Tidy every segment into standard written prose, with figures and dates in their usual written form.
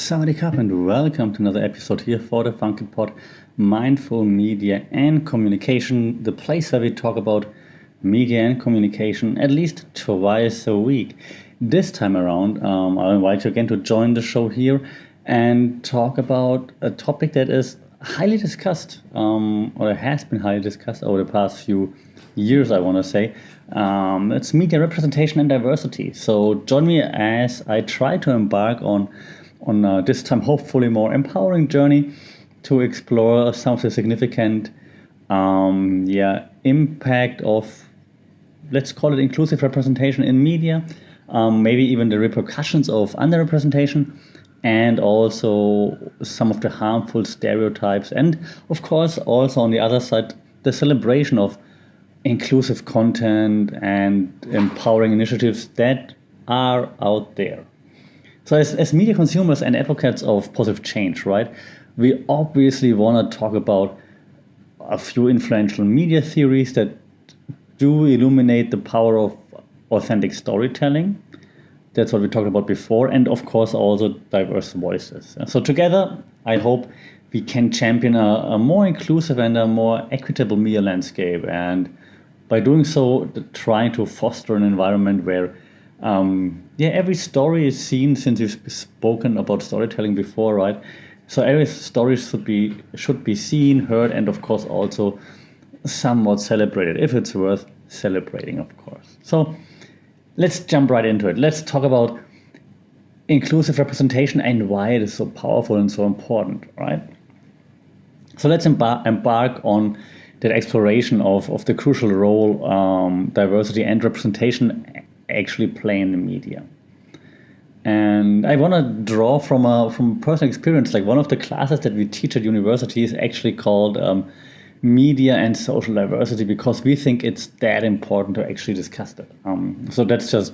Sawadee Krap and welcome to another episode here for the Funky Pod, Mindful Media and Communication, the place where we talk about media and communication at least twice a week. This time around, I'll invite you again to join the show here and talk about a topic that is highly discussed, or has been highly discussed over the past few years, I want to say. It's media representation and diversity. So join me as I try to embark on this time hopefully more empowering journey to explore some of the significant impact of, let's call it, inclusive representation in media, maybe even the repercussions of underrepresentation, and also some of the harmful stereotypes, and of course also on the other side the celebration of inclusive content and empowering initiatives that are out there. So as media consumers and advocates of positive change, right, we obviously want to talk about a few influential media theories that do illuminate the power of authentic storytelling. That's what we talked about before, and of course also diverse voices. So together, I hope we can champion a more inclusive and a more equitable media landscape, and by doing so, trying to foster an environment where every story is seen, since we've spoken about storytelling before, right? So every story should be seen, heard, and of course also somewhat celebrated, if it's worth celebrating, of course. So let's jump right into it. Let's talk about inclusive representation and why it is so powerful and so important, right? So let's embark on that exploration of the crucial role diversity and representation actually play in the media. And I want to draw from personal experience. Like, one of the classes that we teach at university is actually called Media and Social Diversity, because we think it's that important to actually discuss that. So that's just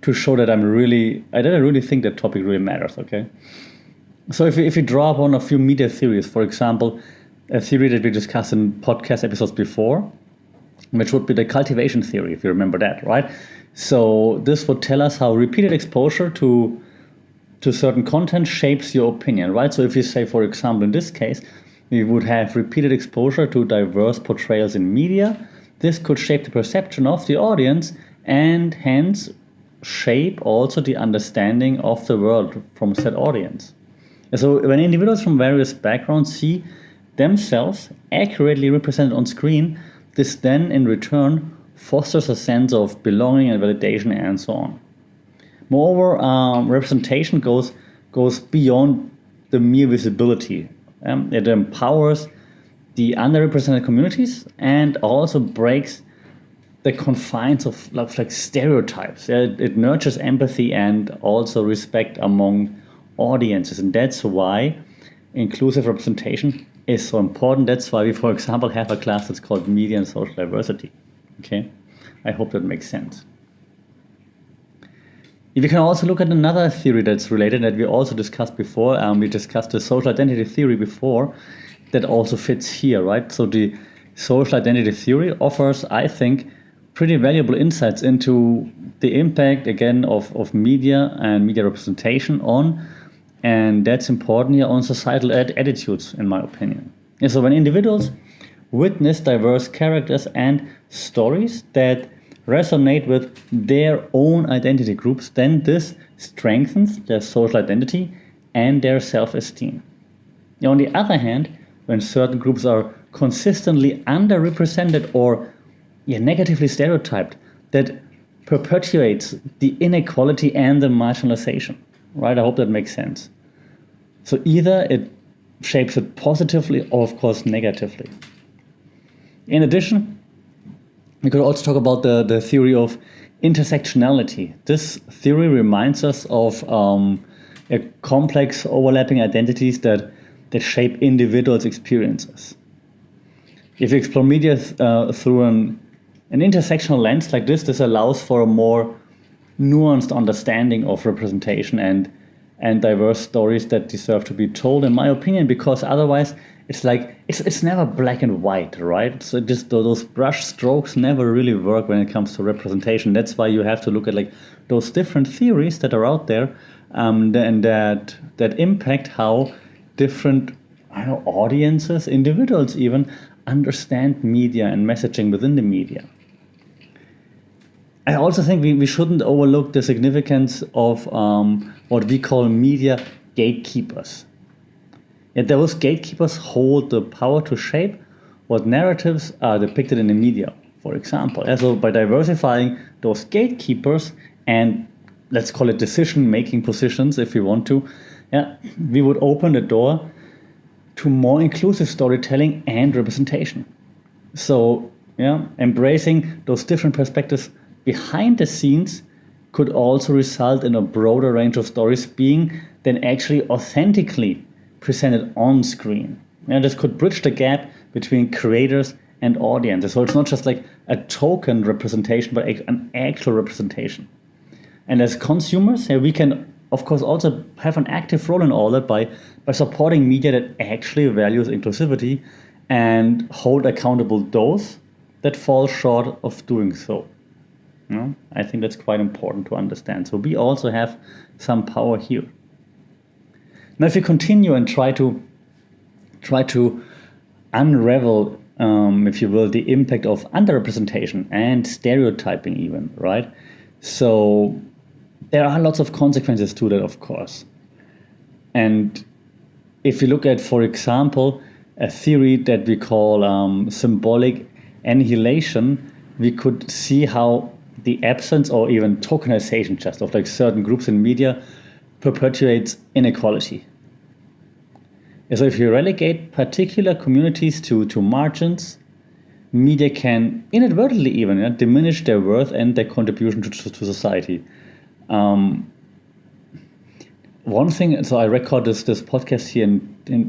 to show that I really think that topic really matters. Okay. So if we draw upon a few media theories, for example, a theory that we discussed in podcast episodes before, which would be the cultivation theory, if you remember that, right? So this would tell us how repeated exposure to certain content shapes your opinion, right? So if you say, for example, in this case, we would have repeated exposure to diverse portrayals in media, this could shape the perception of the audience and hence shape also the understanding of the world from said audience. So when individuals from various backgrounds see themselves accurately represented on screen, this then in return fosters a sense of belonging and validation and so on. Moreover, representation goes beyond the mere visibility. It empowers the underrepresented communities and also breaks the confines of like stereotypes. It nurtures empathy and also respect among audiences, and that's why inclusive representation is so important. That's why we, for example, have a class that's called Media and Social Diversity. Okay, I hope that makes sense. We can also look at another theory that's related that we also discussed before. We discussed the social identity theory before. That also fits here, right? So the social identity theory offers, I think, pretty valuable insights into the impact, again, of media and media representation on, and that's important here, on societal attitudes, in my opinion. And so when individuals witness diverse characters and stories that resonate with their own identity groups, then this strengthens their social identity and their self-esteem. Now, on the other hand, when certain groups are consistently underrepresented or negatively stereotyped, that perpetuates the inequality and the marginalization, right? I hope that makes sense. So either it shapes it positively or, of course, negatively. In addition, we could also talk about the theory of intersectionality. This theory reminds us of a complex overlapping identities that shape individuals' experiences. If you explore media through an intersectional lens like this allows for a more nuanced understanding of representation and diverse stories that deserve to be told, in my opinion, because otherwise it's like it's never black and white, right? So just those brush strokes never really work when it comes to representation. That's why you have to look at like those different theories that are out there and that impact how different audiences, individuals even, understand media and messaging within the media. I also think we shouldn't overlook the significance of what we call media gatekeepers. Yet those gatekeepers hold the power to shape what narratives are depicted in the media, for example. And so by diversifying those gatekeepers and let's call it decision-making positions if we want to, we would open the door to more inclusive storytelling and representation. So embracing those different perspectives behind the scenes could also result in a broader range of stories being then actually authentically presented on screen. And this could bridge the gap between creators and audiences. So it's not just like a token representation, but an actual representation. And as consumers, we can, of course, also have an active role in all that by supporting media that actually values inclusivity and hold accountable those that fall short of doing so. I think that's quite important to understand. So we also have some power here. Now, if you continue and try to unravel, if you will, the impact of underrepresentation and stereotyping even, right? So there are lots of consequences to that, of course. And if you look at, for example, a theory that we call symbolic annihilation, we could see how the absence or even tokenization just of like certain groups in media perpetuates inequality. So if you relegate particular communities to margins, media can inadvertently even diminish their worth and their contribution to society. One thing, so I record this podcast here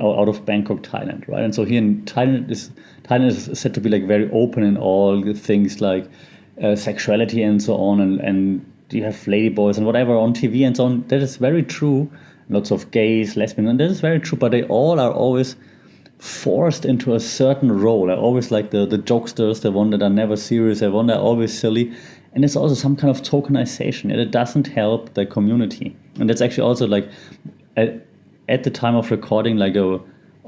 out of Bangkok, Thailand, right? And so here in Thailand is said to be like very open in all the things like sexuality and so on, and you have ladyboys and whatever on TV and so on. That is very true. Lots of gays, lesbians, and that is very true. But they all are always forced into a certain role. I always like the jokesters, the one that are never serious, the one that are always silly. And it's also some kind of tokenization. And it doesn't help the community. And that's actually also like at the time of recording, like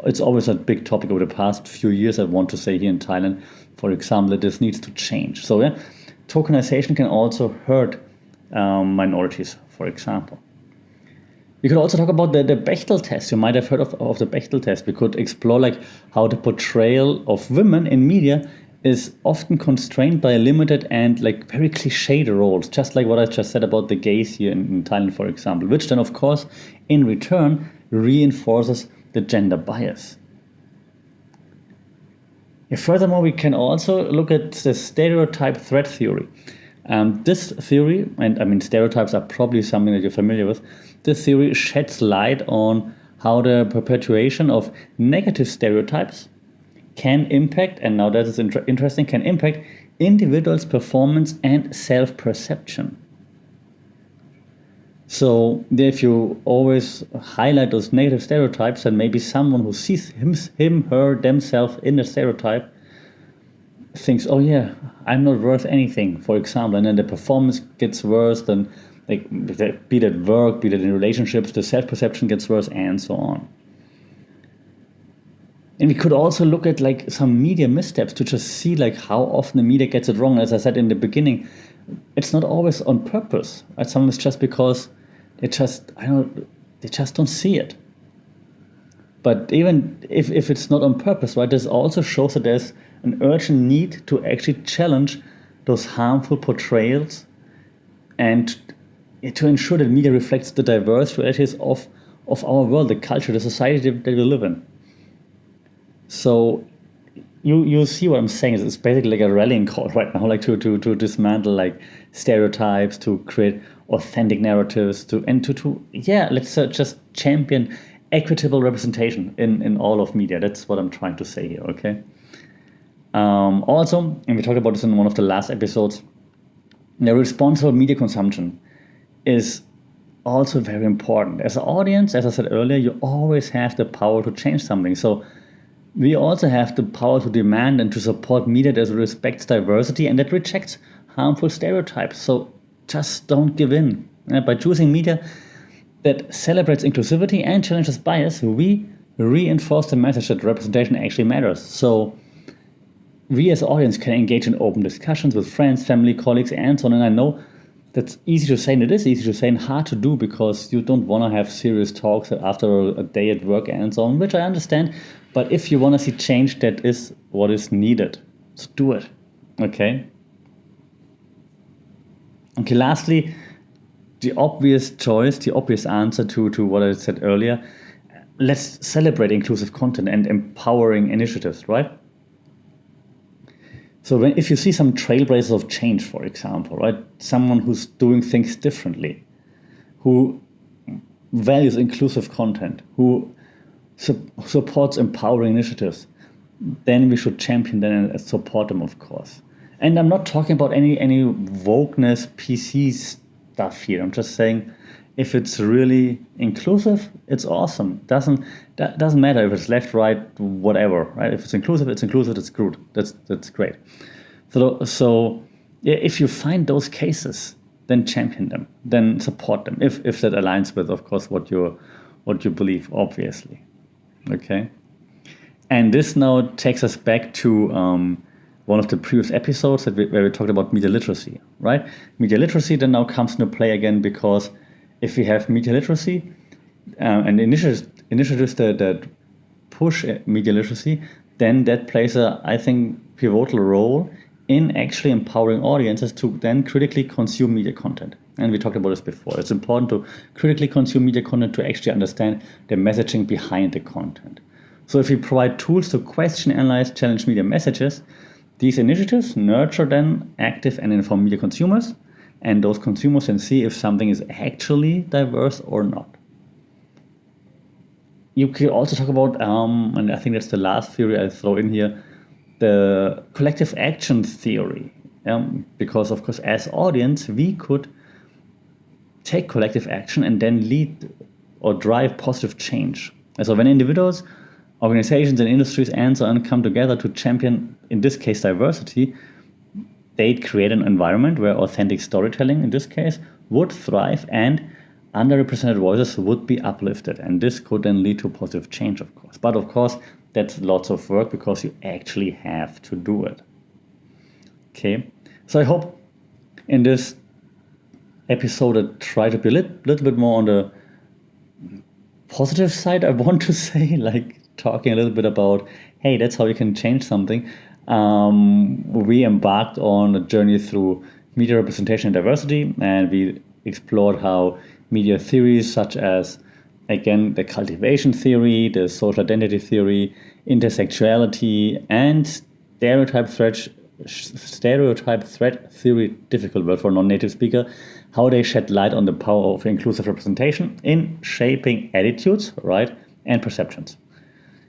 it's always a big topic over the past few years. I want to say here in Thailand, for example, that this needs to change. So tokenization can also hurt minorities, for example. We could also talk about the Bechdel test. You might have heard of the Bechdel test. We could explore like how the portrayal of women in media is often constrained by limited and like very cliched roles, just like what I just said about the gays here in Thailand, for example, which then, of course, in return reinforces the gender bias. Furthermore, we can also look at the stereotype threat theory. This theory, and I mean stereotypes are probably something that you're familiar with, this theory sheds light on how the perpetuation of negative stereotypes can impact, and now that is interesting, can impact individuals' performance and self-perception. So if you always highlight those negative stereotypes, and maybe someone who sees him, her, themselves in the stereotype thinks, oh yeah, I'm not worth anything, for example, and then the performance gets worse, then like be that work, be that in relationships, the self-perception gets worse, and so on. And we could also look at like some media missteps to just see like how often the media gets it wrong. As I said in the beginning, it's not always on purpose. Right? Sometimes it's just because they just don't see it. But even if it's not on purpose, right, this also shows that there's an urgent need to actually challenge those harmful portrayals and to ensure that media reflects the diverse realities of our world, the culture, the society that we live in. So you see what I'm saying. It's basically like a rallying call right now, like to dismantle like stereotypes, to create authentic narratives, let's just champion equitable representation in all of media. That's what I'm trying to say here, okay? Also, and we talked about this in one of the last episodes, the responsible media consumption is also very important. As an audience, as I said earlier, you always have the power to change something. So we also have the power to demand and to support media that respects diversity and that rejects harmful stereotypes. So just don't give in. By choosing media that celebrates inclusivity and challenges bias, we reinforce the message that representation actually matters. So we as audience can engage in open discussions with friends, family, colleagues, and so on. And I know that's easy to say, and it is easy to say and hard to do because you don't want to have serious talks after a day at work and so on, which I understand. But if you want to see change, that is what is needed. So do it. Okay? Okay, lastly, the obvious choice, the obvious answer to what I said earlier, let's celebrate inclusive content and empowering initiatives, right? So if you see some trailblazers of change, for example, right, someone who's doing things differently, who values inclusive content, who supports empowering initiatives, then we should champion them and support them, of course. And I'm not talking about any wokeness, PC stuff here. I'm just saying, if it's really inclusive, it's awesome. Doesn't matter if it's left, right, whatever, right? If it's inclusive, it's good. That's great. So yeah, if you find those cases, then champion them, then support them. If that aligns with, of course, what you believe, obviously. Okay. And this now takes us back to one of the previous episodes where we talked about media literacy, right? Media literacy then now comes into play again because if we have media literacy and initiatives that push media literacy, then that plays a, I think, pivotal role in actually empowering audiences to then critically consume media content. And we talked about this before. It's important to critically consume media content to actually understand the messaging behind the content. So if we provide tools to question, analyze, challenge media messages, these initiatives nurture then active and informed media consumers, and those consumers can see if something is actually diverse or not. You could also talk about, and I think that's the last theory I throw in here, the collective action theory. Because, of course, as audience, we could take collective action and then lead or drive positive change. And so when individuals, organizations, and industries and so on come together to champion, in this case, diversity, they create an environment where authentic storytelling, in this case, would thrive and underrepresented voices would be uplifted. And this could then lead to positive change, of course. But of course, that's lots of work because you actually have to do it. Okay, so I hope in this episode I try to be a little bit more on the positive side, I want to say, like talking a little bit about, hey, that's how you can change something. We embarked on a journey through media representation and diversity, and we explored how media theories such as, again, the cultivation theory, the social identity theory, intersectionality, and stereotype threat theory, difficult word for a non-native speaker, how they shed light on the power of inclusive representation in shaping attitudes, right, and perceptions.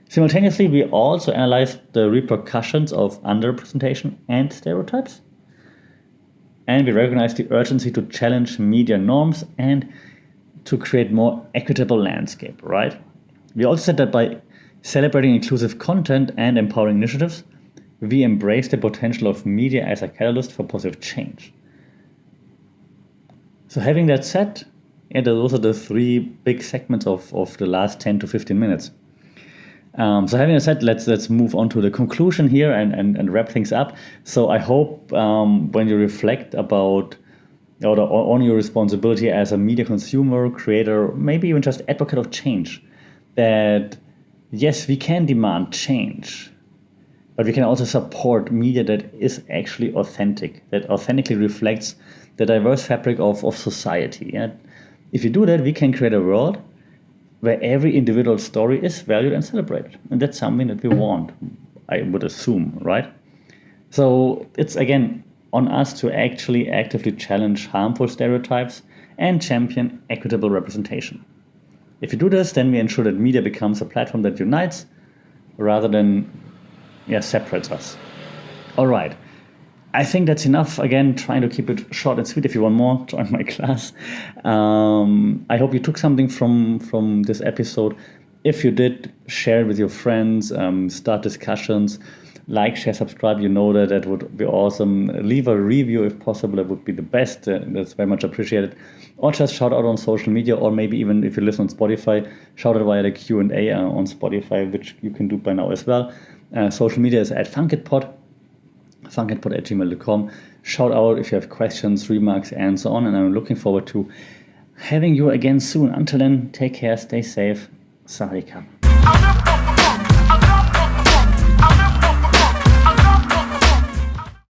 Simultaneously, we also analyzed the repercussions of underrepresentation and stereotypes. And we recognized the urgency to challenge media norms and to create more equitable landscape, right? We also said that by celebrating inclusive content and empowering initiatives, we embrace the potential of media as a catalyst for positive change. So having that said, those are the three big segments of the last 10 to 15 minutes. So having said, let's move on to the conclusion here and wrap things up. So I hope when you reflect about on your responsibility as a media consumer, creator, maybe even just advocate of change, that yes, we can demand change, but we can also support media that is actually authentic, that authentically reflects the diverse fabric of society. And if you do that, we can create a world where every individual story is valued and celebrated. And that's something that we want, I would assume, right? So it's, again, on us to actually actively challenge harmful stereotypes and champion equitable representation. If you do this, then we ensure that media becomes a platform that unites rather than separates us. All right. I think that's enough. Again, trying to keep it short and sweet. If you want more, join my class. I hope you took something from this episode. If you did, share it with your friends, start discussions. Like, share, subscribe. You know that would be awesome. Leave a review if possible. That would be the best. That's very much appreciated. Or just shout out on social media, or maybe even if you listen on Spotify, shout out via the Q&A on Spotify, which you can do by now as well. Social media is at funkitpod, funkitpod@gmail.com. Shout out if you have questions, remarks, and so on. And I'm looking forward to having you again soon. Until then, take care, stay safe. Sawadee Krap.